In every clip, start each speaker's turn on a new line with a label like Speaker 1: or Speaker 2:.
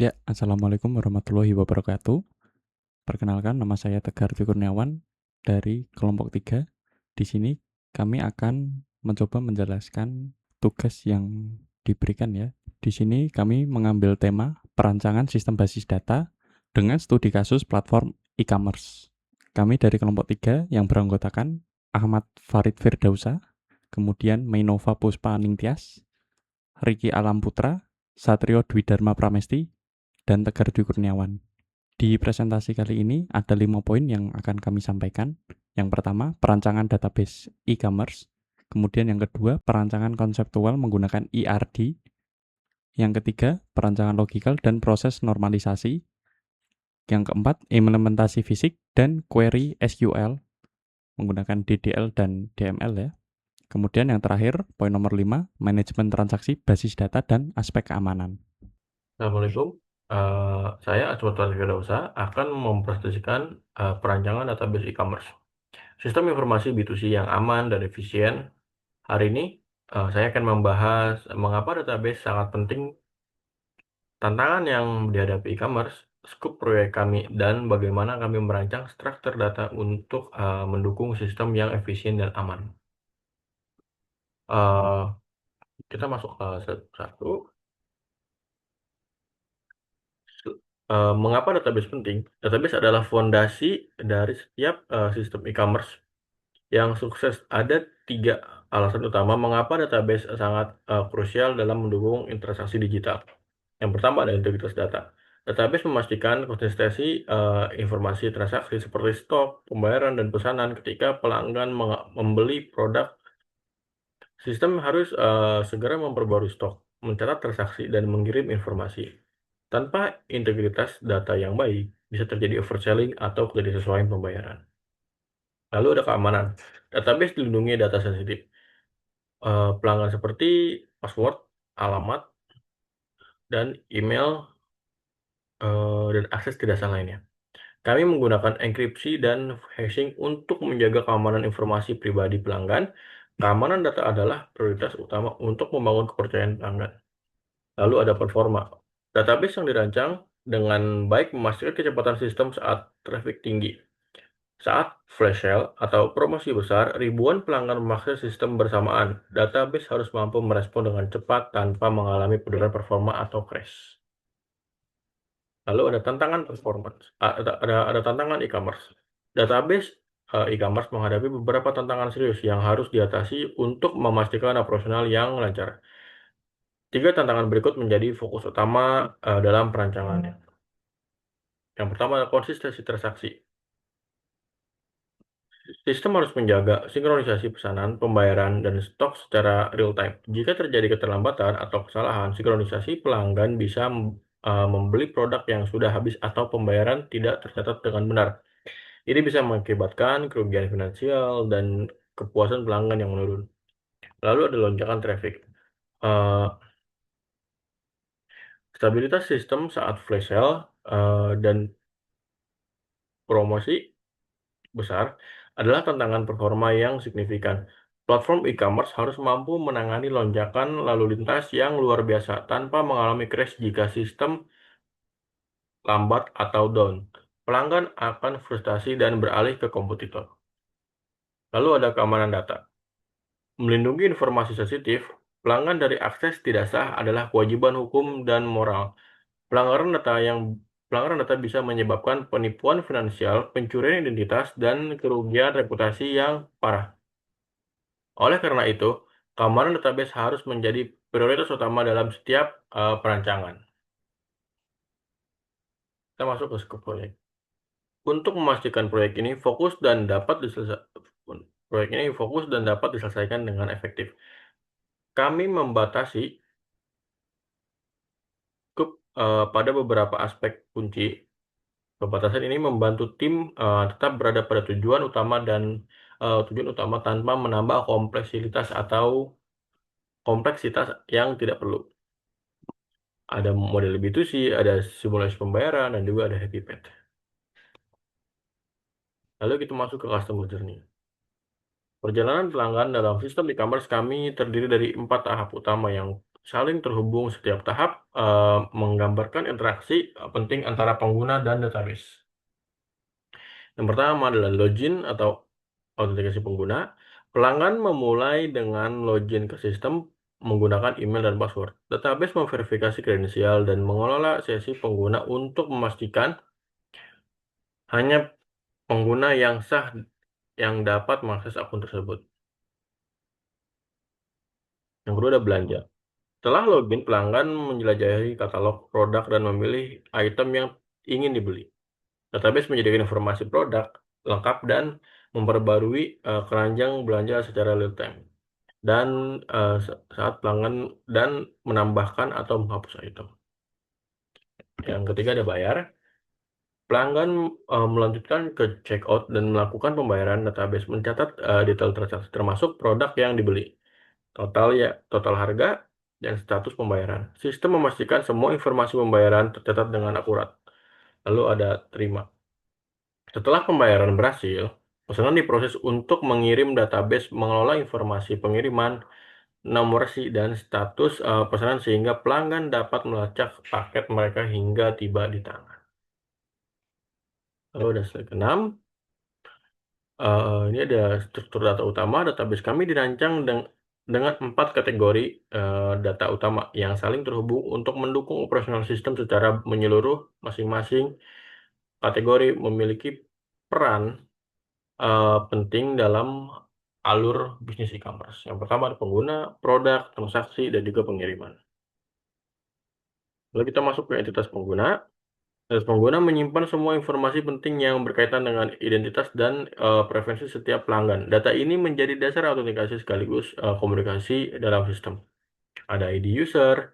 Speaker 1: Ya, Assalamualaikum warahmatullahi wabarakatuh. Perkenalkan, nama saya Tegar Dwi Kurniawan dari kelompok 3. Di sini kami akan mencoba menjelaskan tugas yang diberikan ya. Di sini kami mengambil tema perancangan sistem basis data dengan studi kasus platform e-commerce. Kami dari kelompok 3 yang beranggotakan Ahmad Farid Firdausa, kemudian Mainova Puspa Ningtyas, Riki Alam Putra, Satrio Dwi Dharma Pramesti, dan Tegar Dwi Kurniawan. Di presentasi kali ini ada 5 poin yang akan kami sampaikan. Yang pertama, perancangan database e-commerce. Kemudian yang kedua, perancangan konseptual menggunakan ERD. Yang ketiga, perancangan logikal dan proses normalisasi. Yang keempat, implementasi fisik dan query SQL menggunakan DDL dan DML ya. Kemudian yang terakhir, poin nomor 5, manajemen transaksi basis data dan aspek keamanan.
Speaker 2: Assalamualaikum. Saya Asmat Firdausah akan mempresentasikan perancangan database e-commerce. Sistem informasi B2C yang aman dan efisien. Hari ini saya akan membahas mengapa database sangat penting, tantangan yang dihadapi e-commerce, skop proyek kami, dan bagaimana kami merancang struktur data untuk mendukung sistem yang efisien dan aman. Uh, kita masuk ke satu. Mengapa database penting? Database adalah fondasi dari setiap sistem e-commerce yang sukses. Ada 3 alasan utama mengapa database sangat krusial dalam mendukung transaksi digital. Yang pertama adalah integritas data. Database memastikan konsistensi informasi transaksi seperti stok, pembayaran, dan pesanan ketika pelanggan membeli produk. Sistem harus segera memperbarui stok, mencatat transaksi, dan mengirim informasi. Tanpa integritas data yang baik, bisa terjadi overselling atau ketidaksesuaian pembayaran. Lalu ada keamanan. Database dilindungi data sensitif. Pelanggan seperti password, alamat, dan email, dan akses ke data lainnya. Kami menggunakan enkripsi dan hashing untuk menjaga keamanan informasi pribadi pelanggan. Keamanan data adalah prioritas utama untuk membangun kepercayaan pelanggan. Lalu ada performa. Database yang dirancang dengan baik memastikan kecepatan sistem saat traffic tinggi. Saat flash sale atau promosi besar, ribuan pelanggan mengakses sistem bersamaan. Database harus mampu merespon dengan cepat tanpa mengalami penurunan performa atau crash. Lalu ada tantangan performance, ada tantangan e-commerce. Database e-commerce menghadapi beberapa tantangan serius yang harus diatasi untuk memastikan operasional yang lancar. 3 tantangan berikut menjadi fokus utama dalam perancangannya. Yang pertama adalah konsistensi transaksi. Sistem harus menjaga sinkronisasi pesanan, pembayaran, dan stok secara real time. Jika terjadi keterlambatan atau kesalahan sinkronisasi, pelanggan bisa membeli produk yang sudah habis atau pembayaran tidak tercatat dengan benar. Ini bisa mengakibatkan kerugian finansial dan kepuasan pelanggan yang menurun. Lalu ada lonjakan traffic. Eh, Stabilitas sistem saat flash sale dan promosi besar adalah tantangan performa yang signifikan. Platform e-commerce harus mampu menangani lonjakan lalu lintas yang luar biasa tanpa mengalami crash jika sistem lambat atau down. Pelanggan akan frustasi dan beralih ke kompetitor. Lalu ada keamanan data. Melindungi informasi sensitif, pelanggan dari akses tidak sah adalah kewajiban hukum dan moral. Pelanggaran data yang Pelanggaran data bisa menyebabkan penipuan finansial, pencurian identitas, dan kerugian reputasi yang parah. Oleh karena itu, keamanan database harus menjadi prioritas utama dalam setiap perancangan. Kita masuk ke skop proyek. Untuk memastikan proyek ini fokus dan dapat diselesaikan dengan efektif. Kami membatasi skop pada beberapa aspek kunci. Pembatasan ini membantu tim tetap berada pada tujuan utama tanpa menambah kompleksitas yang tidak perlu. Ada model B2C, ada simulasi pembayaran, dan juga ada happy path. Lalu kita masuk ke customer journey. Perjalanan pelanggan dalam sistem e-commerce kami terdiri dari 4 tahap utama. Yang saling terhubung setiap tahap, menggambarkan interaksi penting antara pengguna dan database. Yang pertama adalah login atau autentikasi pengguna. Pelanggan memulai dengan login ke sistem menggunakan email dan password. Database memverifikasi kredensial dan mengelola sesi pengguna untuk memastikan hanya pengguna yang sah yang dapat mengakses akun tersebut. Yang kedua ada belanja. Setelah login, pelanggan menjelajahi katalog produk dan memilih item yang ingin dibeli. Database menyediakan informasi produk lengkap dan memperbarui keranjang belanja secara real time. Dan saat pelanggan dan menambahkan atau menghapus item. Yang ketiga ada bayar. Pelanggan melanjutkan ke checkout dan melakukan pembayaran. Database mencatat detail transaksi termasuk produk yang dibeli, total harga, dan status pembayaran. Sistem memastikan semua informasi pembayaran tercatat dengan akurat. Lalu ada terima. Setelah pembayaran berhasil, pesanan diproses untuk mengirim. Database mengelola informasi pengiriman, nomor resi, dan status pesanan sehingga pelanggan dapat melacak paket mereka hingga tiba di tangan. Lalu ada slide ke-6. Ini ada struktur data utama. Database kami dirancang dengan 4 kategori data utama yang saling terhubung untuk mendukung operasional sistem secara menyeluruh. Masing-masing kategori memiliki peran penting dalam alur bisnis e-commerce. Yang pertama ada pengguna, produk, transaksi, dan juga pengiriman. Lalu kita masuk ke entitas pengguna. Entitas pengguna menyimpan semua informasi penting yang berkaitan dengan identitas dan preferensi setiap pelanggan. Data ini menjadi dasar autentikasi sekaligus komunikasi dalam sistem. Ada ID user.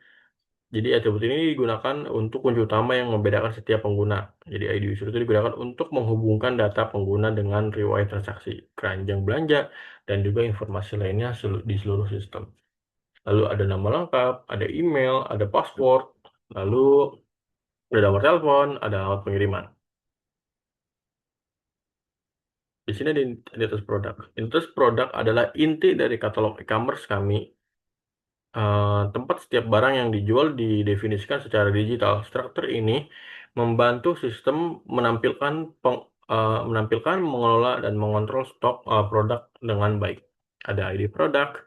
Speaker 2: Jadi atribut ini digunakan untuk kunci utama yang membedakan setiap pengguna. Jadi ID user itu digunakan untuk menghubungkan data pengguna dengan riwayat transaksi, keranjang belanja, dan juga informasi lainnya di seluruh sistem. Lalu ada nama lengkap, ada email, ada password, lalu ada nomor telepon, ada alamat pengiriman. Di sini di atas produk. Identitas produk adalah inti dari katalog e-commerce kami. Tempat setiap barang yang dijual didefinisikan secara digital. Struktur ini membantu sistem menampilkan, mengelola, dan mengontrol stok produk dengan baik. Ada ID produk,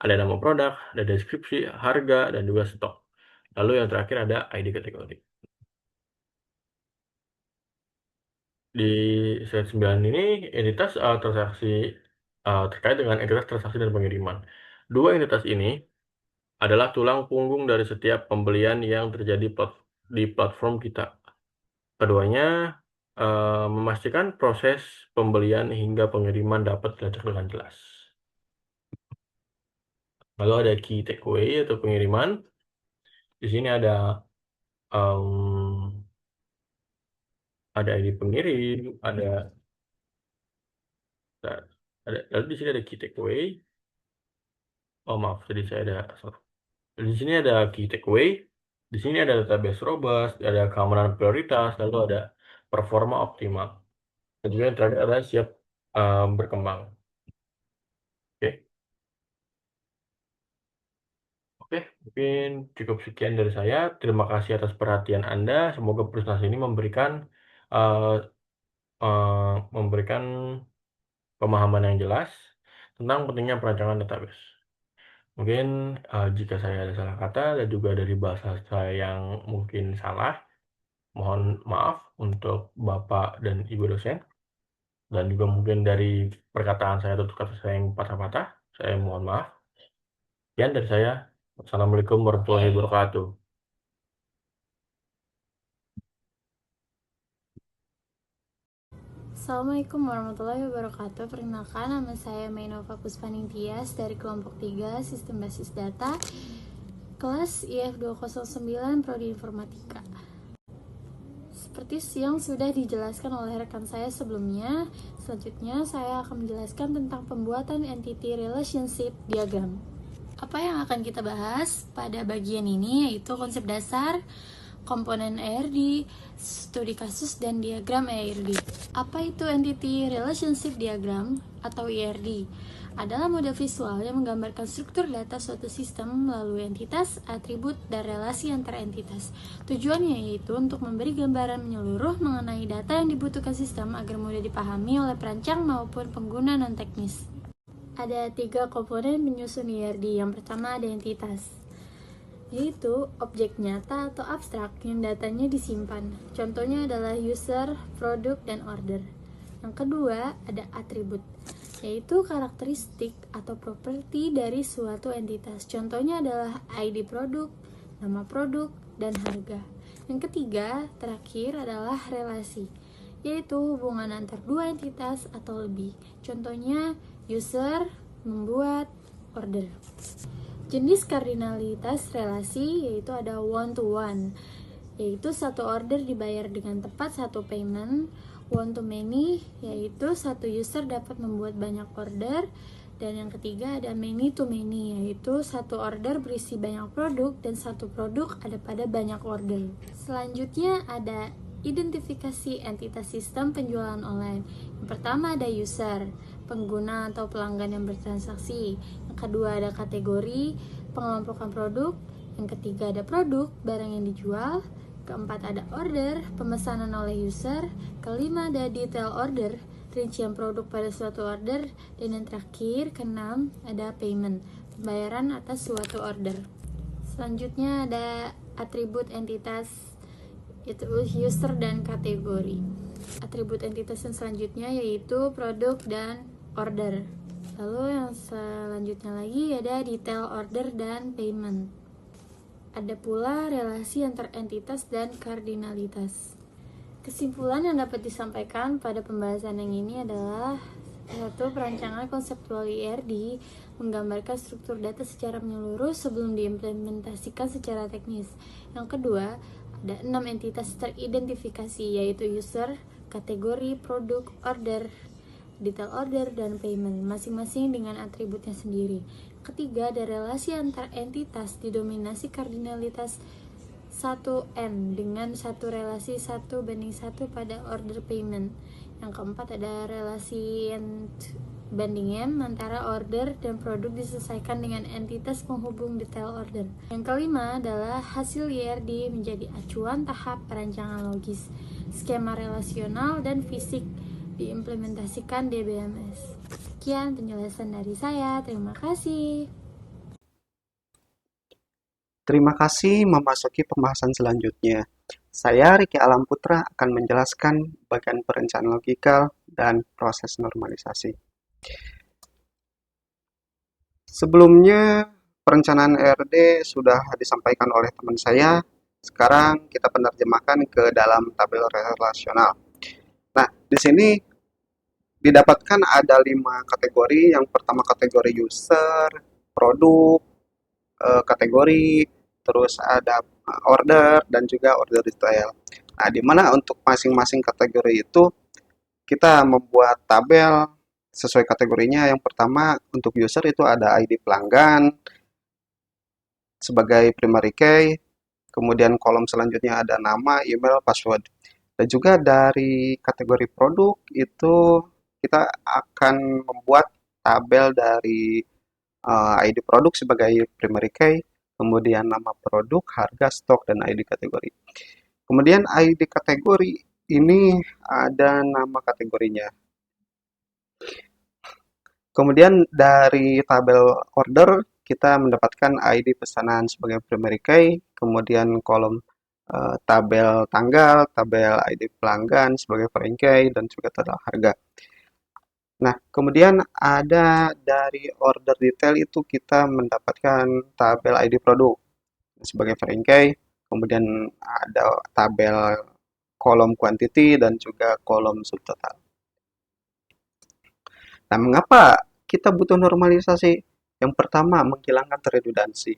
Speaker 2: ada nama produk, ada deskripsi, harga, dan juga stok. Lalu yang terakhir ada ID kategori. Di slide 9 ini entitas transaksi terkait dengan entitas transaksi dan pengiriman. Dua entitas ini adalah tulang punggung dari setiap pembelian yang terjadi di platform kita. Keduanya memastikan proses pembelian hingga pengiriman dapat dilacak dengan jelas. Lalu ada key takeaway atau pengiriman. Di sini ada ID pengirim, lalu di sini ada key takeaway. Oh maaf, tadi saya ada salah. Di sini ada key takeaway. Di sini ada database robust, ada keamanan prioritas, lalu ada performa optimal. Dan juga yang terakhir adalah siap berkembang. Oke, Oke, mungkin cukup sekian dari saya. Terima kasih atas perhatian Anda. Semoga presentasi ini uh, memberikan pemahaman yang jelas tentang pentingnya perancangan database. Mungkin jika saya ada salah kata dan juga dari bahasa saya yang mungkin salah, mohon maaf untuk Bapak dan Ibu dosen. Dan juga mungkin dari perkataan saya atau kata saya yang patah-patah, saya mohon maaf. Sekian dari saya. Assalamualaikum warahmatullahi wabarakatuh.
Speaker 3: Assalamualaikum warahmatullahi wabarakatuh. Perkenalkan, nama saya Mainova Puspaningtyas dari kelompok 3 Sistem Basis Data, kelas IF 209 Prodi Informatika. Seperti yang sudah dijelaskan oleh rekan saya sebelumnya, selanjutnya saya akan menjelaskan tentang pembuatan Entity Relationship Diagram. Apa yang akan kita bahas pada bagian ini yaitu konsep dasar, komponen ERD, studi kasus, dan diagram ERD. Apa itu Entity Relationship Diagram atau ERD? adalah model visual yang menggambarkan struktur data suatu sistem melalui entitas, atribut, dan relasi antar entitas. Tujuannya yaitu untuk memberi gambaran menyeluruh mengenai data yang dibutuhkan sistem agar mudah dipahami oleh perancang maupun pengguna non-teknis. Ada 3 komponen penyusun IRD. Yang pertama ada entitas, yaitu objek nyata atau abstrak yang datanya disimpan. Contohnya adalah user, produk, dan order. Yang kedua ada atribut, yaitu karakteristik atau properti dari suatu entitas. Contohnya adalah ID produk, nama produk, dan harga. Yang ketiga, terakhir adalah relasi, yaitu hubungan antar dua entitas atau lebih. Contohnya user, membuat, order. Jenis kardinalitas relasi yaitu ada one to one, yaitu satu order dibayar dengan tepat satu payment. One to many, yaitu satu user dapat membuat banyak order. Dan yang ketiga ada many to many, yaitu satu order berisi banyak produk dan satu produk ada pada banyak order. Selanjutnya ada identifikasi entitas sistem penjualan online. Yang pertama ada user, pengguna atau pelanggan yang bertransaksi. Yang kedua ada kategori, pengelompokan produk. Yang ketiga ada produk, barang yang dijual. Keempat ada order, pemesanan oleh user. Kelima ada detail order, rincian produk pada suatu order. Dan yang terakhir, keenam ada payment, pembayaran atas suatu order. Selanjutnya ada atribut entitas, yaitu user dan kategori. Atribut entitas yang selanjutnya yaitu produk dan order. Lalu yang selanjutnya lagi ada detail order dan payment. Ada pula relasi antar entitas dan kardinalitas. Kesimpulan yang dapat disampaikan pada pembahasan yang ini adalah: 1. Perancangan konseptual IRD menggambarkan struktur data secara menyeluruh sebelum diimplementasikan secara teknis. Yang kedua, ada 6 entitas teridentifikasi, yaitu user, kategori, produk, order, detail order, dan payment, masing-masing dengan atributnya sendiri. Ketiga, ada relasi antar entitas didominasi kardinalitas 1N dengan satu relasi 1:1 pada order payment. Yang keempat ada relasi banding M antara order dan produk diselesaikan dengan entitas penghubung detail order. Yang kelima adalah hasil IRD menjadi acuan tahap perancangan logis, skema relasional, dan fisik diimplementasikan DBMS. Sekian penjelasan dari saya, terima kasih.
Speaker 4: Terima kasih. Memasuki pembahasan selanjutnya. Saya Riki Alam Putra akan menjelaskan bagian perencanaan logikal dan proses normalisasi. Sebelumnya, perencanaan ERD sudah disampaikan oleh teman saya. Sekarang kita penerjemahkan ke dalam tabel relasional. Nah, di sini didapatkan ada 5 kategori. Yang pertama kategori user, produk, kategori, terus ada order, dan juga order detail. Nah, di mana untuk masing-masing kategori itu kita membuat tabel sesuai kategorinya. Yang pertama untuk user itu ada ID pelanggan sebagai primary key, kemudian kolom selanjutnya ada nama, email, password. Dan juga dari kategori produk itu kita akan membuat tabel dari ID produk sebagai primary key, kemudian nama produk, harga, stok, dan ID kategori. Kemudian ID kategori ini ada nama kategorinya. Kemudian dari tabel order kita mendapatkan ID pesanan sebagai primary key, kemudian kolom tabel tanggal, tabel ID pelanggan sebagai foreign key, dan juga tabel harga. Nah, kemudian ada dari order detail itu kita mendapatkan tabel ID produk sebagai foreign key, kemudian ada tabel kolom quantity dan juga kolom subtotal. Nah, mengapa kita butuh normalisasi? Yang pertama, menghilangkan redundansi.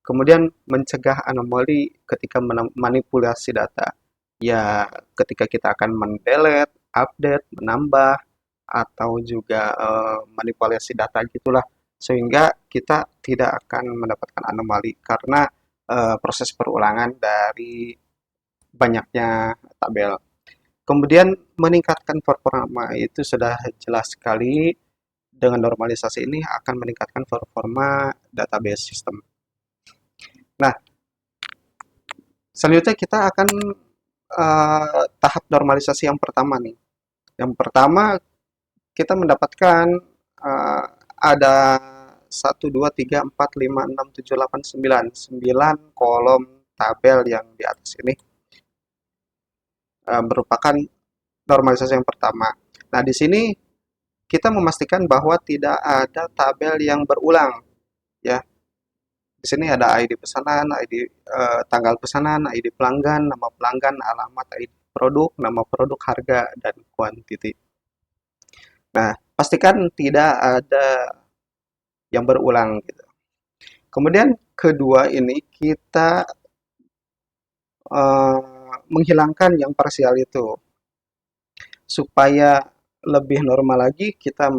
Speaker 4: Kemudian mencegah anomali ketika manipulasi data. Ya, ketika kita akan mendelete, update, menambah, atau juga manipulasi data gitulah. Sehingga kita tidak akan mendapatkan anomali karena proses perulangan dari banyaknya tabel. Kemudian meningkatkan performa itu sudah jelas sekali dengan normalisasi ini akan meningkatkan performa database sistem. Nah, selanjutnya kita akan tahap normalisasi yang pertama nih. Yang pertama kita mendapatkan ada 1, 2, 3, 4, 5, 6, 7, 8, 9 kolom tabel yang di atas ini merupakan normalisasi yang pertama. Nah, di sini kita memastikan bahwa tidak ada tabel yang berulang, ya. Di sini ada ID pesanan, ID tanggal pesanan, ID pelanggan, nama pelanggan, alamat, ID produk, nama produk, harga, dan kuantiti. Nah, pastikan tidak ada yang berulang gitu. Kemudian kedua ini kita menghilangkan yang parsial itu supaya lebih normal lagi. Kita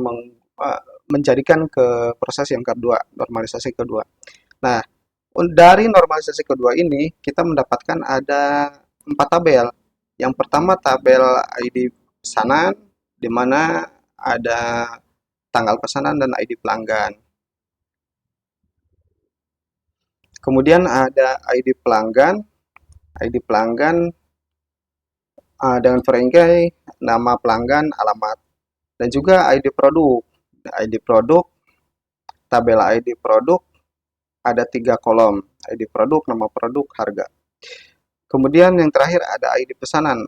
Speaker 4: menjadikan ke proses yang kedua, normalisasi kedua. Nah, dari normalisasi kedua ini kita mendapatkan ada 4 tabel. Yang pertama tabel ID pesanan, di mana ada tanggal pesanan dan ID pelanggan. Kemudian ada ID pelanggan dengan peringkai nama pelanggan, alamat, dan juga ID produk. ID produk, tabel ID produk ada 3 kolom, ID produk, nama produk, harga. Kemudian yang terakhir ada ID pesanan.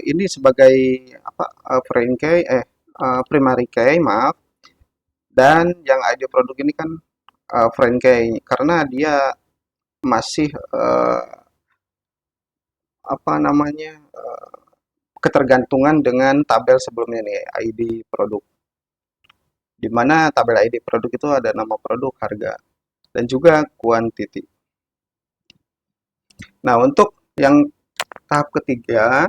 Speaker 4: Ini sebagai primary key, maaf. Dan yang ID produk ini kan foreign key karena dia masih ketergantungan dengan tabel sebelumnya nih, ID produk. Di mana tabel ID produk itu ada nama produk, harga, dan juga kuantiti. Nah, untuk yang tahap ketiga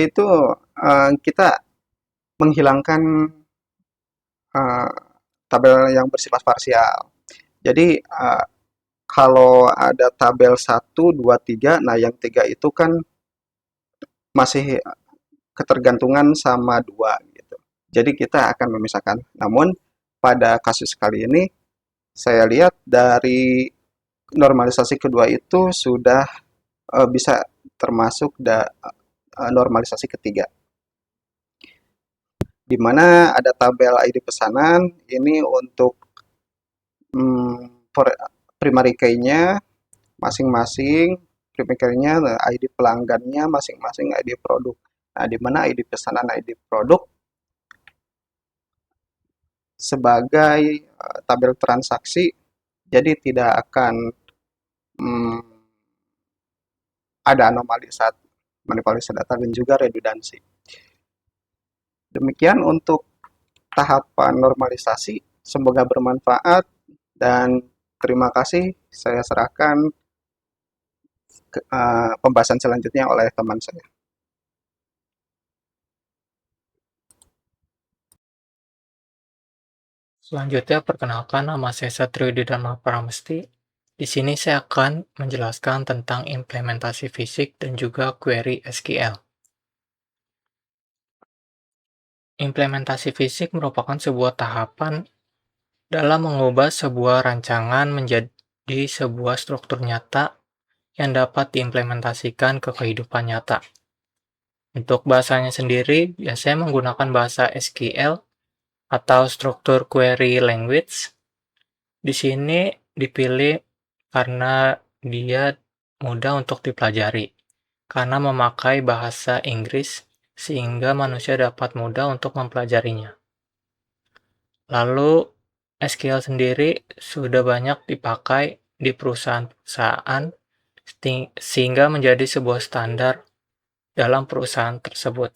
Speaker 4: itu kita menghilangkan tabel yang bersifat parsial. Jadi kalau ada tabel 1, 2, 3, nah yang 3 itu kan masih ketergantungan sama 2 gitu. Jadi kita akan memisahkan. Namun pada kasus kali ini saya lihat dari normalisasi kedua itu sudah bisa termasuk normalisasi ketiga. Di mana ada tabel ID pesanan, ini untuk primary key-nya masing-masing, primary key-nya ID pelanggannya masing-masing ID produk. Nah, di mana ID pesanan, ID produk sebagai tabel transaksi, jadi tidak akan ada anomali saat manipulasi data dan juga redundansi. Demikian untuk tahapan normalisasi. Semoga bermanfaat dan terima kasih. Saya serahkan pembahasan selanjutnya oleh teman saya.
Speaker 5: Selanjutnya, perkenalkan, nama saya Satrio Didharma Pramesti. Di sini saya akan menjelaskan tentang implementasi fisik dan juga query SQL. Implementasi fisik merupakan sebuah tahapan dalam mengubah sebuah rancangan menjadi sebuah struktur nyata yang dapat diimplementasikan ke kehidupan nyata. Untuk bahasanya sendiri, biasanya menggunakan bahasa SQL atau struktur query language. Di sini dipilih karena dia mudah untuk dipelajari, karena memakai bahasa Inggris sehingga manusia dapat mudah untuk mempelajarinya. Lalu SQL sendiri sudah banyak dipakai di perusahaan-perusahaan sehingga menjadi sebuah standar dalam perusahaan tersebut.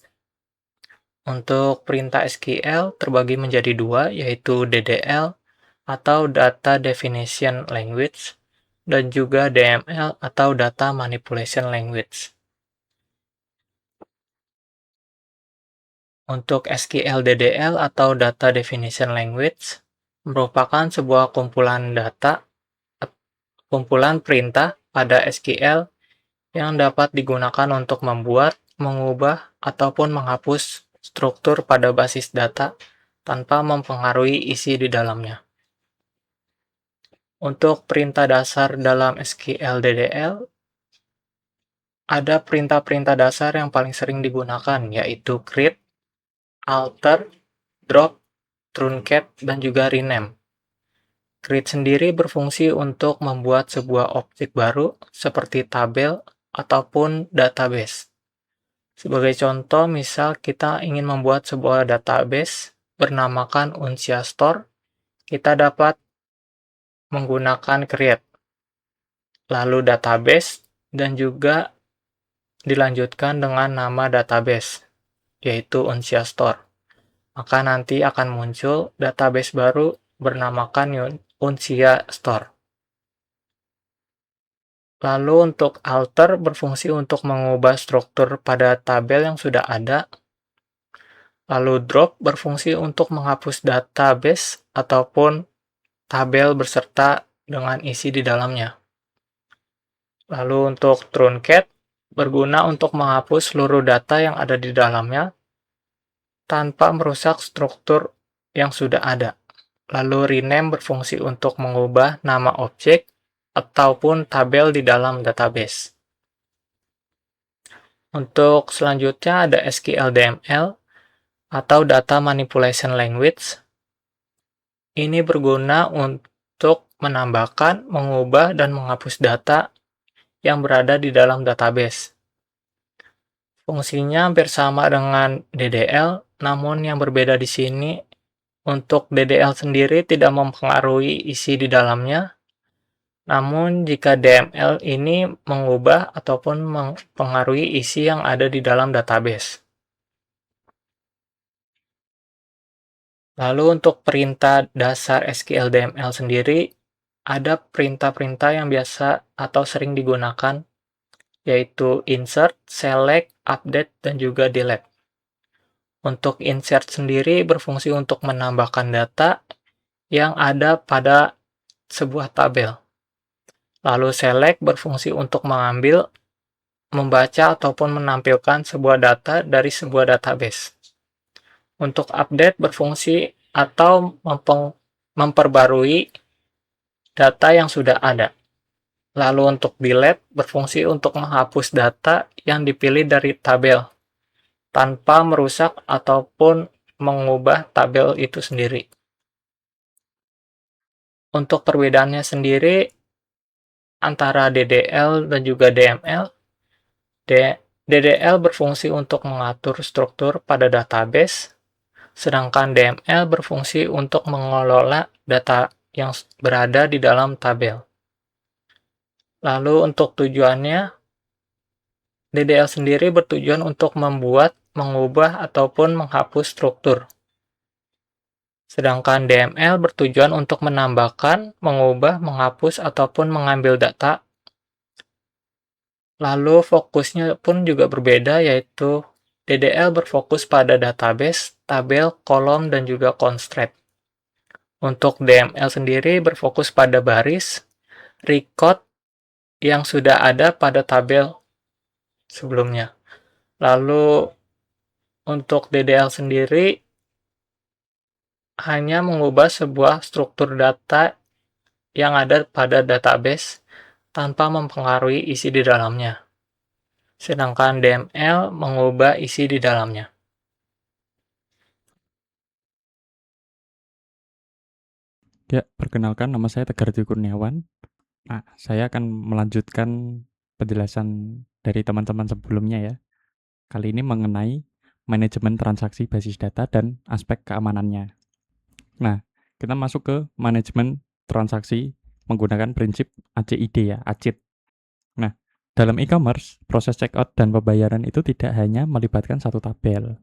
Speaker 5: Untuk perintah SQL terbagi menjadi 2, yaitu DDL atau Data Definition Language dan juga DML atau Data Manipulation Language. Untuk SQL DDL atau Data Definition Language merupakan sebuah kumpulan perintah pada SQL yang dapat digunakan untuk membuat, mengubah, ataupun menghapus struktur pada basis data tanpa mempengaruhi isi di dalamnya. Untuk perintah dasar dalam SQL DDL, ada perintah-perintah dasar yang paling sering digunakan, yaitu create, alter, drop, truncate, dan juga rename. Create sendiri berfungsi untuk membuat sebuah objek baru seperti tabel ataupun database. Sebagai contoh, misal kita ingin membuat sebuah database bernamakan Uncia Store, kita dapat menggunakan create, lalu database, dan juga dilanjutkan dengan nama database, yaitu Uncia Store. Maka nanti akan muncul database baru bernamakan Uncia Store. Lalu untuk alter berfungsi untuk mengubah struktur pada tabel yang sudah ada. Lalu drop berfungsi untuk menghapus database ataupun tabel beserta dengan isi di dalamnya. Lalu untuk truncate berguna untuk menghapus seluruh data yang ada di dalamnya tanpa merusak struktur yang sudah ada. Lalu rename berfungsi untuk mengubah nama objek ataupun tabel di dalam database. Untuk selanjutnya ada SQLDML atau Data Manipulation Language. Ini berguna untuk menambahkan, mengubah, dan menghapus data yang berada di dalam database. Fungsinya hampir sama dengan DDL, namun yang berbeda di sini, untuk DDL sendiri tidak mempengaruhi isi di dalamnya, namun jika DML ini mengubah ataupun mempengaruhi isi yang ada di dalam database. Lalu untuk perintah dasar SQLDML sendiri, ada perintah-perintah yang biasa atau sering digunakan, yaitu insert, select, update, dan juga delete. Untuk insert sendiri berfungsi untuk menambahkan data yang ada pada sebuah tabel. Lalu select berfungsi untuk mengambil, membaca, ataupun menampilkan sebuah data dari sebuah database. Untuk update berfungsi atau memperbarui data yang sudah ada. Lalu untuk delete berfungsi untuk menghapus data yang dipilih dari tabel tanpa merusak ataupun mengubah tabel itu sendiri. Untuk perbedaannya sendiri antara DDL dan juga DML, DDL berfungsi untuk mengatur struktur pada database, sedangkan DML berfungsi untuk mengelola data yang berada di dalam tabel. Lalu untuk tujuannya, DDL sendiri bertujuan untuk membuat, mengubah, ataupun menghapus struktur. Sedangkan DML bertujuan untuk menambahkan, mengubah, menghapus, ataupun mengambil data. Lalu fokusnya pun juga berbeda, yaitu DDL berfokus pada database, tabel, kolom, dan juga constraint. Untuk DML sendiri berfokus pada baris, record yang sudah ada pada tabel sebelumnya. Lalu untuk DDL sendiri hanya mengubah sebuah struktur data yang ada pada database tanpa mempengaruhi isi di dalamnya. Sedangkan DML mengubah isi di dalamnya.
Speaker 1: Ya, perkenalkan nama saya Tegar Dwi Kurniawan. Nah, saya akan melanjutkan penjelasan dari teman-teman sebelumnya ya. Kali ini mengenai manajemen transaksi basis data dan aspek keamanannya. Nah, kita masuk ke manajemen transaksi menggunakan prinsip ACID ya, ACID. Nah, dalam e-commerce, proses checkout dan pembayaran itu tidak hanya melibatkan satu tabel,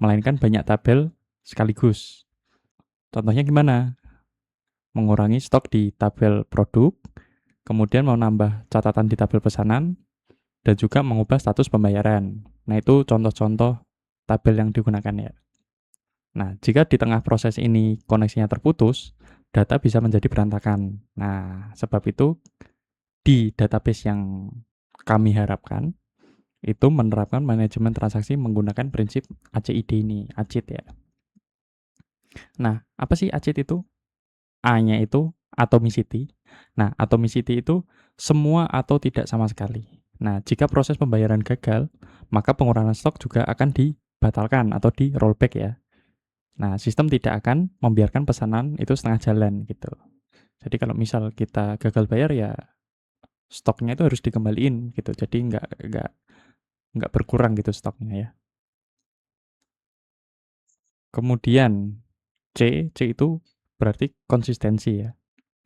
Speaker 1: melainkan banyak tabel sekaligus. Contohnya gimana? Mengurangi stok di tabel produk, kemudian menambah catatan di tabel pesanan, dan juga mengubah status pembayaran. Nah, itu contoh-contoh tabel yang digunakan ya. Nah, jika di tengah proses ini koneksinya terputus, data bisa menjadi berantakan. Nah, sebab itu di database yang kami harapkan itu menerapkan manajemen transaksi menggunakan prinsip ACID ini, ACID ya. Nah, apa sih ACID itu? A-nya itu atomicity. Nah, atomicity itu semua atau tidak sama sekali. Nah, jika proses pembayaran gagal, maka pengurangan stok juga akan dibatalkan atau di rollback ya. Nah, sistem tidak akan membiarkan pesanan itu setengah jalan gitu. Jadi kalau misal kita gagal bayar ya stoknya itu harus dikembaliin gitu. Jadi nggak berkurang gitu stoknya ya. Kemudian C itu berarti konsistensi ya.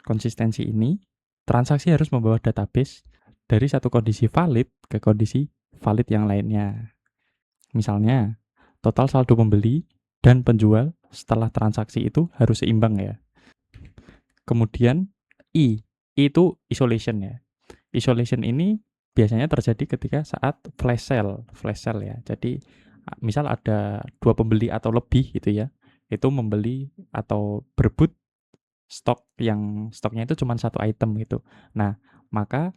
Speaker 1: Konsistensi ini, transaksi harus membawa database dari satu kondisi valid ke kondisi valid yang lainnya. Misalnya, total saldo pembeli dan penjual setelah transaksi itu harus seimbang ya. Kemudian I itu isolation ya. Isolation ini biasanya terjadi ketika saat flash sale ya. Jadi misal ada 2 pembeli atau lebih gitu ya, itu membeli atau berebut stok yang stoknya itu cuma satu item gitu. Nah, maka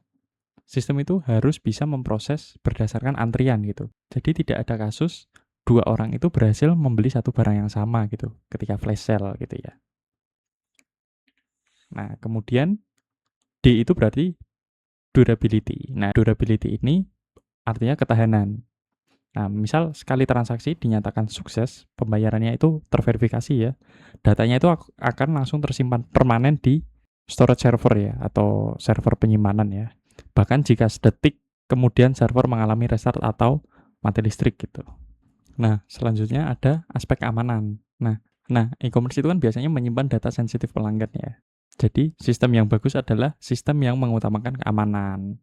Speaker 1: sistem itu harus bisa memproses berdasarkan antrian gitu. Jadi tidak ada kasus 2 orang itu berhasil membeli satu barang yang sama gitu ketika flash sale gitu ya. Nah, kemudian D itu berarti durability. Nah, durability ini artinya ketahanan. Nah, misal sekali transaksi dinyatakan sukses, pembayarannya itu terverifikasi ya. Datanya itu akan langsung tersimpan permanen di storage server ya, atau server penyimpanan ya. Bahkan jika sedetik kemudian server mengalami restart atau mati listrik gitu. Nah, selanjutnya ada aspek keamanan. Nah, e-commerce itu kan biasanya menyimpan data sensitif pelanggan ya. Jadi, sistem yang bagus adalah sistem yang mengutamakan keamanan.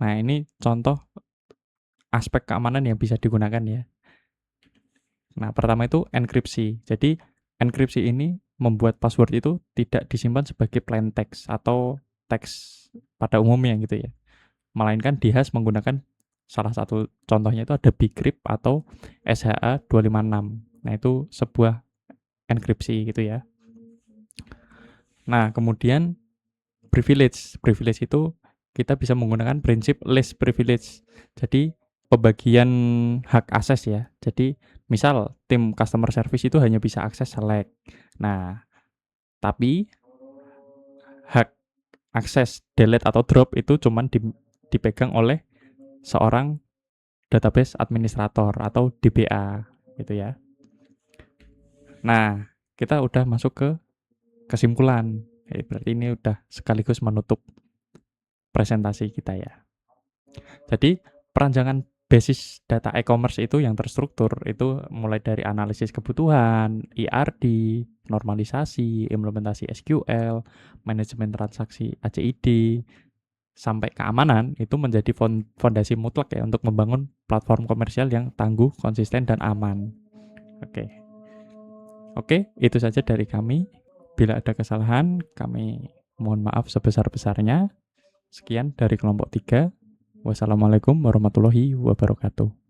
Speaker 1: Nah, ini contoh aspek keamanan yang bisa digunakan ya. Nah, pertama itu enkripsi. Jadi, enkripsi ini membuat password itu tidak disimpan sebagai plain text atau teks pada umumnya gitu ya. Melainkan dihash menggunakan salah satu contohnya itu ada bcrypt atau SHA-256. Nah, itu sebuah enkripsi gitu ya. Nah, kemudian privilege. Privilege itu kita bisa menggunakan prinsip least privilege. Jadi, pembagian hak akses ya. Jadi, misal tim customer service itu hanya bisa akses select. Nah, tapi hak akses delete atau drop itu cuman dipegang oleh seorang database administrator atau DBA gitu ya. Nah, kita udah masuk ke kesimpulan. Berarti ini udah sekaligus menutup presentasi kita ya. Jadi, perancangan basis data e-commerce itu yang terstruktur itu mulai dari analisis kebutuhan, ERD, normalisasi, implementasi SQL, manajemen transaksi ACID, sampai keamanan itu menjadi fondasi mutlak ya untuk membangun platform komersial yang tangguh, konsisten, dan aman. Oke, itu saja dari kami. Bila ada kesalahan, kami mohon maaf sebesar-besarnya. Sekian dari kelompok 3. Wassalamualaikum warahmatullahi wabarakatuh.